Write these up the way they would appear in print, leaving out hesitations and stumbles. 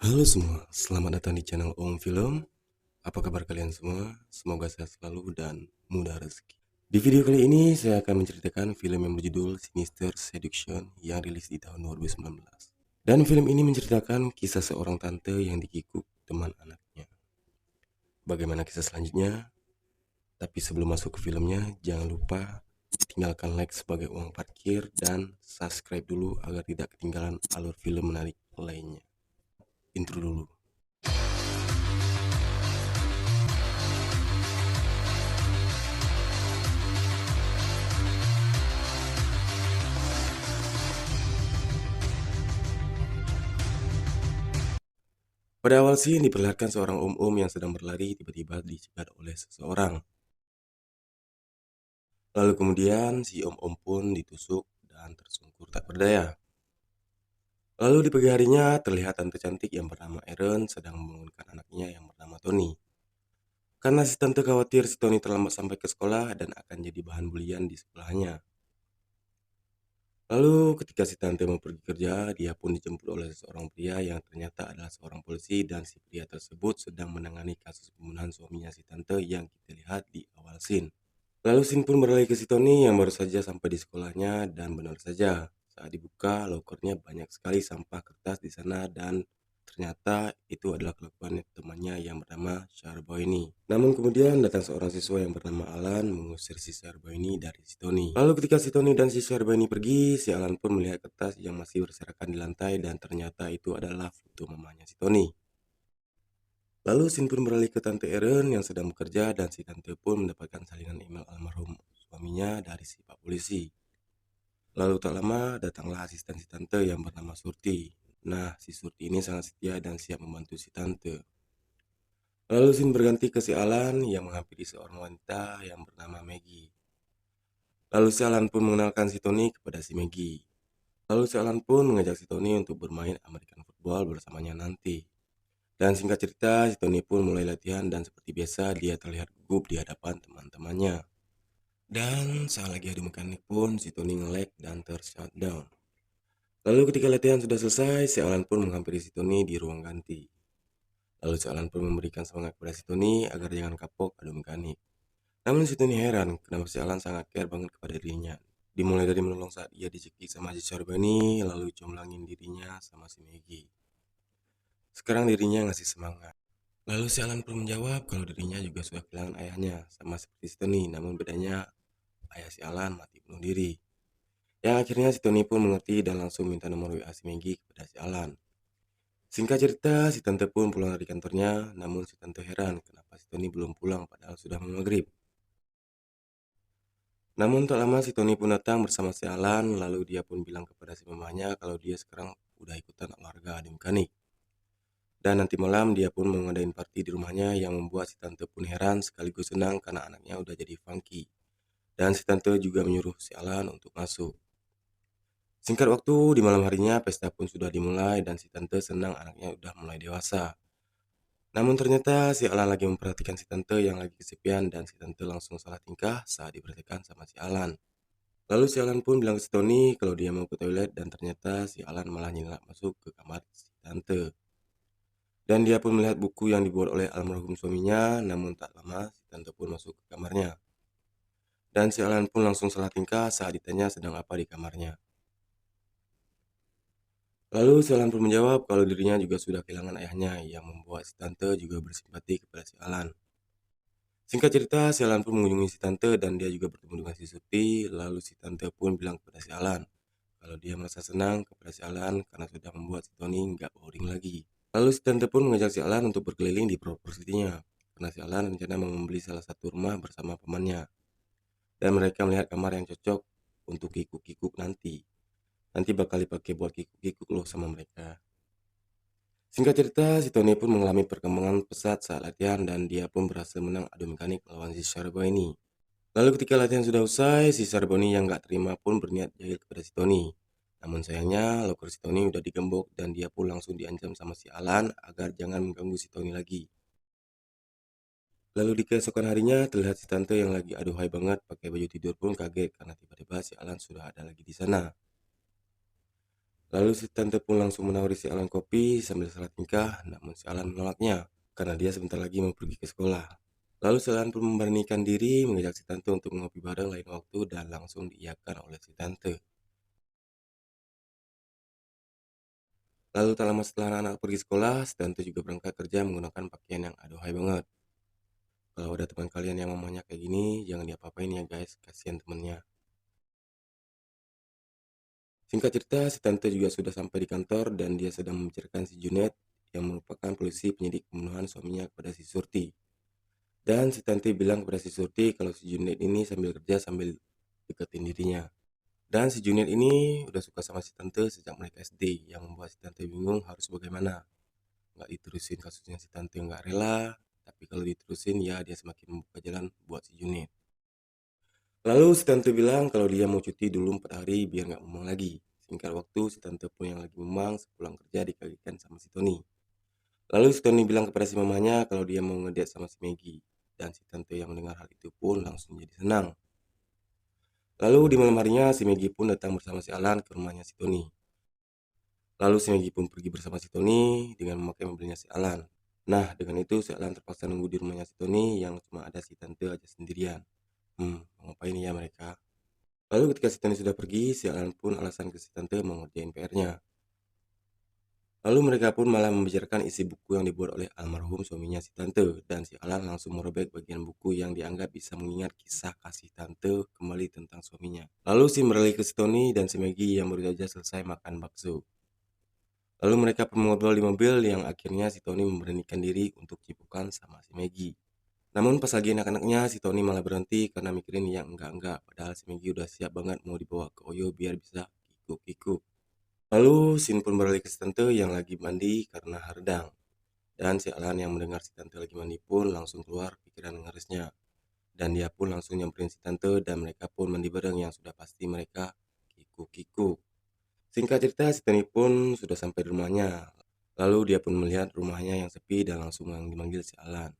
Halo semua, selamat datang di channel Om Film. Apa kabar kalian semua? Semoga sehat selalu dan mudah rezeki. Di video kali ini saya akan menceritakan film yang berjudul Sinister Seduction yang rilis di tahun 2019. Dan film ini menceritakan kisah seorang tante yang dikikuk teman anaknya. Bagaimana kisah selanjutnya? Tapi sebelum masuk ke filmnya, jangan lupa tinggalkan like sebagai uang parkir dan subscribe dulu agar tidak ketinggalan alur film menarik lainnya. Intro dulu. Pada awal scene diperlihatkan seorang om-om yang sedang berlari tiba-tiba dicegat oleh seseorang. Lalu kemudian si om-om pun ditusuk dan tersungkur tak berdaya. Lalu di pagi harinya terlihat tante cantik yang bernama Erin sedang membangunkan anaknya yang bernama Tony. Karena si tante khawatir si Tony terlambat sampai ke sekolah dan akan jadi bahan bulian di sekolahnya. Lalu ketika si tante mau pergi kerja, dia pun dijemput oleh seorang pria yang ternyata adalah seorang polisi dan si pria tersebut sedang menangani kasus pembunuhan suaminya si tante yang kita lihat di awal scene. Lalu scene pun beralih ke si Tony yang baru saja sampai di sekolahnya dan benar saja saat dibuka lokernya banyak sekali sampah kertas di sana dan ternyata itu adalah kelakuan temannya yang bernama Syarboini. Namun kemudian datang seorang siswa yang bernama Alan mengusir si Syarboini dari si Tony. Lalu ketika si Tony dan si Syarboini pergi, si Alan pun melihat kertas yang masih berserakan di lantai dan ternyata itu adalah foto mamanya si Tony. Lalu scene pun beralih ke Tante Erin yang sedang bekerja dan si Tante pun mendapatkan salinan email almarhum suaminya dari si Pak Polisi. Lalu tak lama datanglah asisten si Tante yang bernama Surti. Nah, si Surti ini sangat setia dan siap membantu si Tante. Lalu scene berganti ke si Alan yang menghampiri seorang wanita yang bernama Maggie. Lalu si Alan pun mengenalkan si Tony kepada si Maggie. Lalu si Alan pun mengajak si Tony untuk bermain American Football bersamanya nanti. Dan singkat cerita, si Tony pun mulai latihan dan seperti biasa dia terlihat gugup di hadapan teman-temannya. Dan saat lagi adu mekanik pun si Tony nge-lag dan ter-shutdown. Lalu ketika latihan sudah selesai, si Alan pun menghampiri si Tony di ruang ganti. Lalu si Alan pun memberikan semangat kepada si Tony agar jangan kapok adu mekanik. Namun si Tony heran kenapa si Alan sangat care banget kepada dirinya. Dimulai dari menolong saat ia dicekik sama si Charbani, lalu comblangin dirinya sama si Maggie. Sekarang dirinya ngasih semangat. Lalu si Alan pun menjawab kalau dirinya juga sudah kehilangan ayahnya, sama seperti si Tony, namun bedanya ayah si Alan mati bunuh diri. Yang akhirnya si Tony pun mengerti dan langsung minta nomor WA si Maggie kepada si Alan. Singkat cerita, si Tante pun pulang dari kantornya, namun si Tante heran kenapa si Tony belum pulang padahal sudah mau maghrib. Namun tak lama si Tony pun datang bersama si Alan, lalu dia pun bilang kepada si mamanya kalau dia sekarang udah ikutan olahraga adu mekanik. Dan nanti malam dia pun mau ngadain party di rumahnya yang membuat si Tante pun heran sekaligus senang karena anaknya udah jadi funky. Dan si Tante juga menyuruh si Alan untuk masuk. Singkat waktu, di malam harinya pesta pun sudah dimulai dan si Tante senang anaknya udah mulai dewasa. Namun ternyata si Alan lagi memperhatikan si Tante yang lagi kesepian dan si Tante langsung salah tingkah saat diperhatikan sama si Alan. Lalu si Alan pun bilang ke si Tony kalau dia mau ke toilet dan ternyata si Alan malah nyelak masuk ke kamar si Tante. Dan dia pun melihat buku yang dibuat oleh almarhum suaminya, namun tak lama si Tante pun masuk ke kamarnya. Dan si Alan pun langsung salah tingkah saat ditanya sedang apa di kamarnya. Lalu si Alan pun menjawab kalau dirinya juga sudah kehilangan ayahnya yang membuat si Tante juga bersimpati kepada si Alan. Singkat cerita, si Alan pun mengunjungi si Tante dan dia juga bertemu dengan si Suti. Lalu si Tante pun bilang kepada si Alan kalau dia merasa senang kepada si Alan karena sudah membuat si Tony nggak boring lagi. Lalu si Tante pun mengajak si Alan untuk berkeliling di propertinya karena si Alan rencana mau membeli salah satu rumah bersama pamannya. Dan mereka melihat kamar yang cocok untuk kikuk-kikuk nanti. Nanti bakal dipakai buat kikuk-kikuk loh sama mereka. Singkat cerita, si Tony pun mengalami perkembangan pesat saat latihan dan dia pun berhasil menang adu mekanik melawan si Sharbo ini. Lalu ketika latihan sudah usai, si Sarboni yang gak terima pun berniat jahil kepada si Tony. Namun sayangnya, loker si Tony udah digembok dan dia pun langsung diancam sama si Alan agar jangan mengganggu si Tony lagi. Lalu di keesokan harinya, terlihat si Tante yang lagi aduhai banget pakai baju tidur pun kaget karena tiba-tiba si Alan sudah ada lagi di sana. Lalu si tante pun langsung menawari si Alan kopi sambil salah tingkah, namun si Alan menolaknya karena dia sebentar lagi mau pergi ke sekolah. Lalu si Alan pun memberanikan diri mengajak si tante untuk ngopi bareng lain waktu dan langsung diiyakan oleh si tante. Lalu tak lama setelah anak-anak pergi sekolah, si tante juga berangkat kerja menggunakan pakaian yang aduhai banget. Kalau ada teman kalian yang mamanya kayak gini, jangan diapa-apain ya guys, kasihan temennya. Singkat cerita, si tante juga sudah sampai di kantor dan dia sedang membicarakan si Junet yang merupakan polisi penyidik pembunuhan suaminya kepada si Surti. Dan si tante bilang kepada si Surti kalau si Junet ini sambil kerja sambil deketin dirinya. Dan si Junet ini udah suka sama si tante sejak mereka SD yang membuat si tante bingung harus bagaimana. Nggak diterusin kasusnya si tante nggak rela, tapi kalau diterusin ya dia semakin membuka jalan buat si Junet. Lalu si tante bilang kalau dia mau cuti dulu 4 hari biar nggak ngomong lagi. Singkat waktu, si tante pun yang lagi memang sepulang kerja dikagetkan sama si Tony. Lalu si Tony bilang kepada si mamanya kalau dia mau ngedate sama si Maggie. Dan si tante yang mendengar hal itu pun langsung jadi senang. Lalu di malam harinya si Maggie pun datang bersama si Alan ke rumahnya si Tony. Lalu si Maggie pun pergi bersama si Tony dengan memakai mobilnya si Alan. Nah, dengan itu si Alan terpaksa nunggu di rumahnya si Tony yang cuma ada si tante aja sendirian. Mau ngapain ya mereka? Lalu ketika si Tony sudah pergi, si Alan pun alasan ke si tante mau ngerjain PR-nya. Lalu mereka pun malah membicarakan isi buku yang dibuat oleh almarhum suaminya si tante, dan si Alan langsung merobek bagian buku yang dianggap bisa mengingat kisah kasih tante kembali tentang suaminya. Lalu si beralih ke si Tony dan si Maggie yang baru saja selesai makan bakso. Lalu mereka pun ngobrol di mobil yang akhirnya si Tony memberanikan diri untuk cipukan sama si Maggie. Namun pas lagi anak-anaknya, si Tony malah berhenti karena mikirin yang enggak-enggak. Padahal si Maggie udah siap banget mau dibawa ke Oyo biar bisa kikuk-kikuk. Lalu Sin pun beralih ke si tante yang lagi mandi karena hardang. Dan si Alan yang mendengar si tante lagi mandi pun langsung keluar pikiran ngeresnya. Dan dia pun langsung nyamperin si tante dan mereka pun mandi bareng yang sudah pasti mereka kikuk-kikuk. Singkat cerita, si Tony pun sudah sampai di rumahnya. Lalu dia pun melihat rumahnya yang sepi dan langsung memanggil si Alan.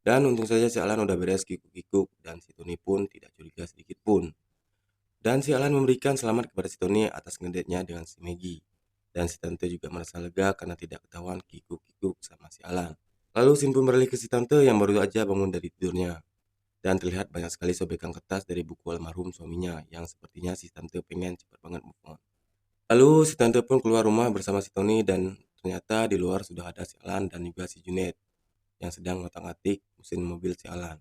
Dan untung saja si Alan udah beres kikuk-kikuk dan si Tony pun tidak curiga sedikit pun. Dan si Alan memberikan selamat kepada si Tony atas ngedate-nya dengan si Maggie. Dan si tante juga merasa lega karena tidak ketahuan kikuk-kikuk sama si Alan. Lalu Sin pun beralih ke si tante yang baru aja bangun dari tidurnya. Dan terlihat banyak sekali sobekan kertas dari buku almarhum suaminya yang sepertinya si tante pengen cepat banget move on. Lalu si tante pun keluar rumah bersama si Tony dan ternyata di luar sudah ada si Alan dan juga si Junet yang sedang ngotak-ngatik mesin mobil si Alan.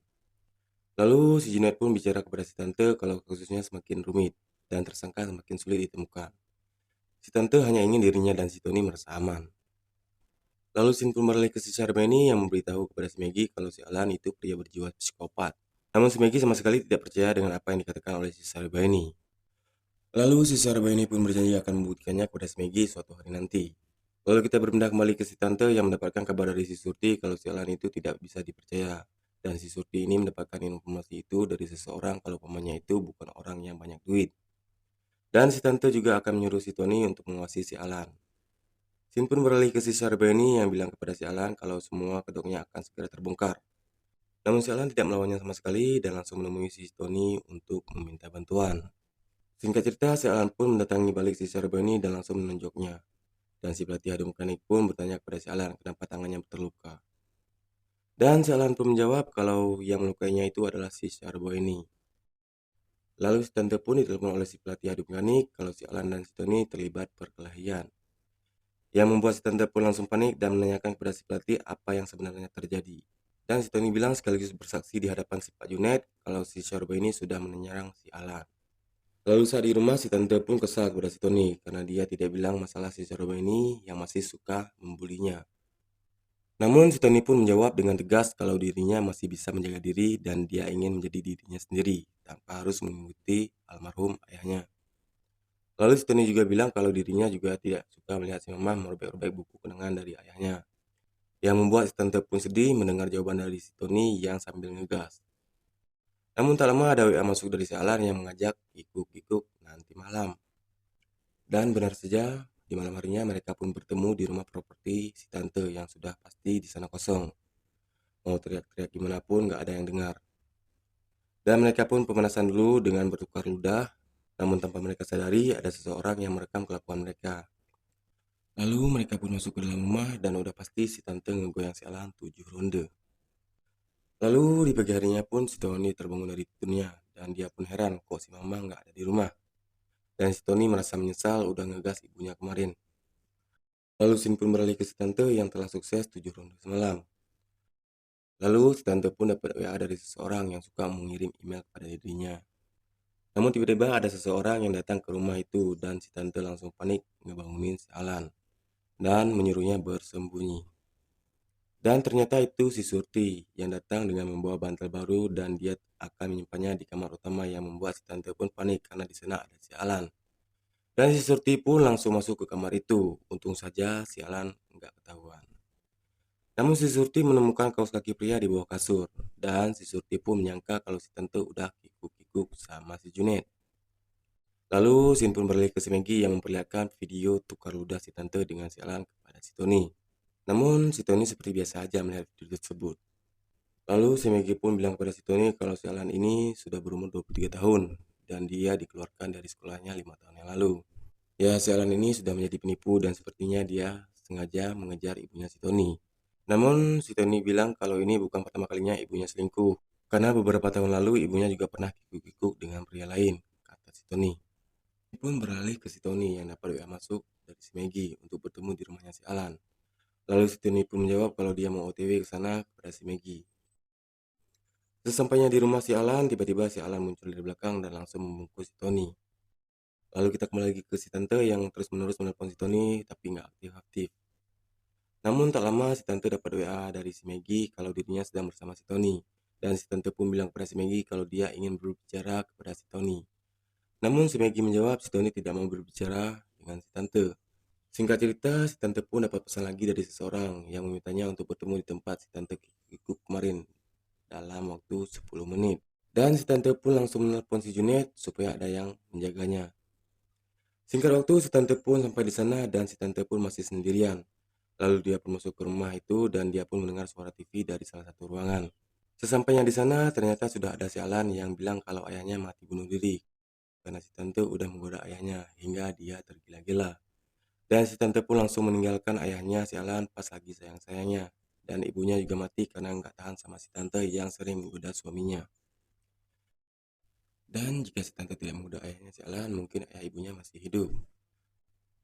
Lalu si Junet pun bicara kepada si tante kalau kasusnya semakin rumit dan tersangka semakin sulit ditemukan. Si tante hanya ingin dirinya dan si Tony merasa aman. Lalu Sin pun beralih ke si Syarbani yang memberitahu kepada si Maggie kalau si Alan itu pria berjiwa psikopat. Namun si Maggie sama sekali tidak percaya dengan apa yang dikatakan oleh si Syarbani. Lalu si Syarbani pun berjanji akan membuktikannya kepada si Maggie suatu hari nanti. Lalu kita berpindah kembali ke si tante yang mendapatkan kabar dari si Surti kalau si Alan itu tidak bisa dipercaya. Dan si Surti ini mendapatkan informasi itu dari seseorang kalau pamannya itu bukan orang yang banyak duit. Dan si tante juga akan menyuruh si Tony untuk menguasai si Alan. Sin pun beralih ke si Syarbani yang bilang kepada si Alan kalau semua kedoknya akan segera terbongkar. Namun si Alan tidak melawannya sama sekali dan langsung menemui si Tony untuk meminta bantuan. Singkat cerita, si Alan pun mendatangi balik si Syarbani dan langsung menunjuknya. Dan si pelatih adu mekanik pun bertanya kepada si Alan kenapa tangannya terluka. Dan si Alan pun menjawab kalau yang melukainya itu adalah si Syarbani. Lalu si tante pun ditelepon oleh si pelatih adu mekanik kalau si Alan dan si Tony terlibat perkelahian. Yang membuat si tante pun langsung panik dan menanyakan kepada si pelatih apa yang sebenarnya terjadi. Dan si Tony bilang sekaligus bersaksi di hadapan si Pak Junet kalau si Syarba ini sudah menyerang si Alan. Lalu saat di rumah si tante pun kesal kepada si Tony karena dia tidak bilang masalah si Syarba ini yang masih suka membulinya. Namun si Tony pun menjawab dengan tegas kalau dirinya masih bisa menjaga diri dan dia ingin menjadi dirinya sendiri tanpa harus mengikuti almarhum ayahnya. Lalu si Tony juga bilang kalau dirinya juga tidak suka melihat si Mama merobek-robek buku kenangan dari ayahnya. Yang membuat si tante pun sedih mendengar jawaban dari si Tony yang sambil ngegas. Namun tak lama ada WA masuk dari si Alan yang mengajak kikuk-kikuk nanti malam. Dan benar saja, di malam harinya mereka pun bertemu di rumah properti si tante yang sudah pasti di sana kosong. Mau teriak-teriak gimana pun gak ada yang dengar. Dan mereka pun pemanasan dulu dengan bertukar ludah. Namun tanpa mereka sadari, ada seseorang yang merekam kelakuan mereka. Lalu mereka pun masuk ke dalam rumah dan udah pasti si tante ngegoyang si Alan 7 ronde. Lalu di pagi harinya pun si Tony terbangun dari tidurnya dan dia pun heran kok si mama nggak ada di rumah. Dan si Tony merasa menyesal udah ngegas ibunya kemarin. Lalu Sin pun beralih ke si tante yang telah sukses 7 ronde semalam. Lalu si tante pun dapat WA dari seseorang yang suka mengirim email kepada dirinya. Namun tiba-tiba ada seseorang yang datang ke rumah itu dan si tante langsung panik ngebangunin si Alan dan menyuruhnya bersembunyi. Dan ternyata itu si Surti yang datang dengan membawa bantal baru dan dia akan menyimpannya di kamar utama yang membuat si tante pun panik karena di sana ada si Alan. Dan si Surti pun langsung masuk ke kamar itu. Untung saja si Alan nggak ketahuan. Namun si Surti menemukan kaos kaki pria di bawah kasur. Dan si Surti pun menyangka kalau si tante udah kikuk-kikuk sama si Junet. Lalu Sin pun beralih ke si Maggie yang memperlihatkan video tukar ludah si tante dengan si Alan kepada si Tony. Namun si Tony seperti biasa aja melihat video tersebut. Lalu si Maggie pun bilang kepada si Tony kalau si Alan ini sudah berumur 23 tahun dan dia dikeluarkan dari sekolahnya 5 tahun yang lalu. Ya, si Alan ini sudah menjadi penipu dan sepertinya dia sengaja mengejar ibunya si Tony. Namun si Tony bilang kalau ini bukan pertama kalinya ibunya selingkuh. Karena beberapa tahun lalu ibunya juga pernah kikuk-kikuk dengan pria lain, kata si Tony. Dia pun beralih ke si Tony yang dapat WA masuk dari si Maggie untuk bertemu di rumahnya si Alan. Lalu si Tony pun menjawab kalau dia mau OTW ke sana kepada si Maggie. Sesampainya di rumah si Alan, tiba-tiba si Alan muncul dari belakang dan langsung membungkus si Tony. Lalu kita kembali lagi ke si tante yang terus-menerus menelpon si Tony tapi nggak aktif-aktif. Namun tak lama si tante dapat WA dari si Maggie kalau dirinya sedang bersama si Tony. Dan si tante pun bilang kepada si Maggie kalau dia ingin berbicara kepada si Tony. Namun si Maggie menjawab si Tony tidak mau berbicara dengan si tante. Singkat cerita, si tante pun dapat pesan lagi dari seseorang yang memintanya untuk bertemu di tempat si tante kikuk kemarin dalam waktu 10 menit. Dan si tante pun langsung menelpon si Junet supaya ada yang menjaganya. Singkat waktu, si tante pun sampai di sana dan si tante pun masih sendirian. Lalu dia pun masuk ke rumah itu dan dia pun mendengar suara TV dari salah satu ruangan. Sesampainya di sana, ternyata sudah ada si Alan yang bilang kalau ayahnya mati bunuh diri. Karena si tante udah menggoda ayahnya hingga dia tergila-gila. Dan si tante pun langsung meninggalkan ayahnya si Alan pas lagi sayang-sayangnya. Dan ibunya juga mati karena nggak tahan sama si tante yang sering menggoda suaminya. Dan jika si tante tidak menggoda ayahnya si Alan, mungkin ayah ibunya masih hidup.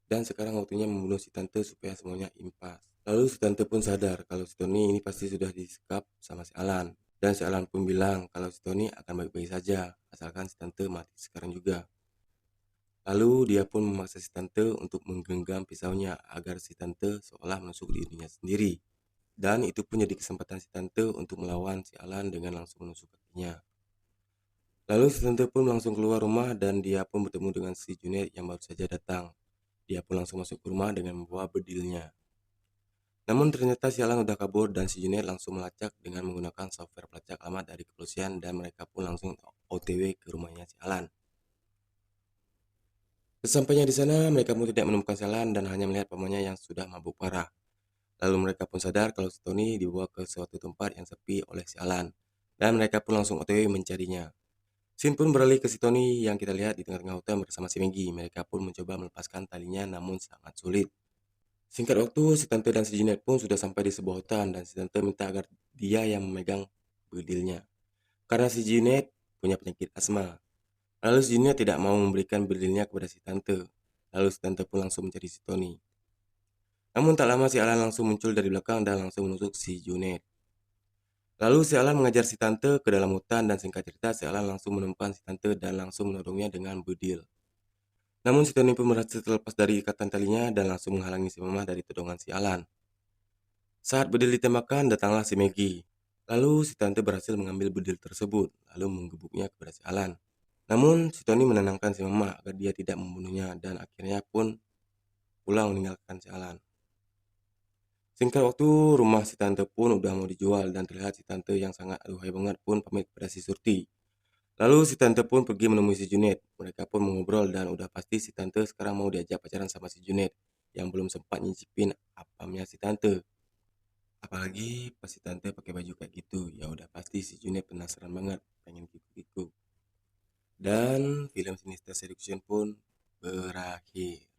Dan sekarang waktunya membunuh si tante supaya semuanya impas. Lalu si tante pun sadar kalau si Tony ini pasti sudah disekap sama si Alan. Dan si Alan pun bilang kalau si Tony akan baik-baik saja, asalkan si tante mati sekarang juga. Lalu dia pun memaksa si tante untuk menggenggam pisaunya agar si tante seolah menusuk dirinya sendiri. Dan itu pun jadi kesempatan si tante untuk melawan si Alan dengan langsung menusuk kakinya. Lalu si tante pun langsung keluar rumah dan dia pun bertemu dengan si Junet yang baru saja datang. Dia pun langsung masuk ke rumah dengan membawa bedilnya. Namun ternyata si Alan udah kabur dan si Junet langsung melacak dengan menggunakan software pelacak alamat dari kepolisian dan mereka pun langsung OTW ke rumahnya si Alan. Sesampainya di sana, mereka pun tidak menemukan si Alan dan hanya melihat pamannya yang sudah mabuk parah. Lalu mereka pun sadar kalau si Tony dibawa ke suatu tempat yang sepi oleh si Alan. Dan mereka pun langsung OTW mencarinya. Sin pun beralih ke si Tony yang kita lihat di tengah-tengah hutan bersama si Maggie. Mereka pun mencoba melepaskan talinya namun sangat sulit. Singkat waktu, si Tante dan si Junet pun sudah sampai di sebuah hutan dan si Tante minta agar dia yang memegang bedilnya. Karena si Junet punya penyakit asma. Lalu si Junet tidak mau memberikan bedilnya kepada si Tante. Lalu si Tante pun langsung mencari si Tony. Namun tak lama si Alan langsung muncul dari belakang dan langsung menusuk si Junet. Lalu si Alan mengajar si Tante ke dalam hutan dan singkat cerita si Alan langsung menemukan si Tante dan langsung menodongnya dengan bedil. Namun si Tony pun berhasil terlepas dari ikatan talinya dan langsung menghalangi si Mama dari todongan si Alan. Saat bedil ditembakkan, datanglah si Maggie. Lalu si Tante berhasil mengambil bedil tersebut, lalu menggebuknya kepada si Alan. Namun si Tony menenangkan si Mama agar dia tidak membunuhnya dan akhirnya pun pulang meninggalkan si Alan. Singkat waktu, rumah si Tante pun udah mau dijual dan terlihat si Tante yang sangat aduhai banget pun pamit kepada si Surti. Lalu si Tante pun pergi menemui si Junet. Mereka pun mengobrol dan udah pasti si Tante sekarang mau diajak pacaran sama si Junet yang belum sempat nyicipin apamnya si Tante. Apalagi pas si Tante pakai baju kayak gitu, ya udah pasti si Junet penasaran banget pengen kikuk-kikuk. Dan film Sinister Seduction pun berakhir.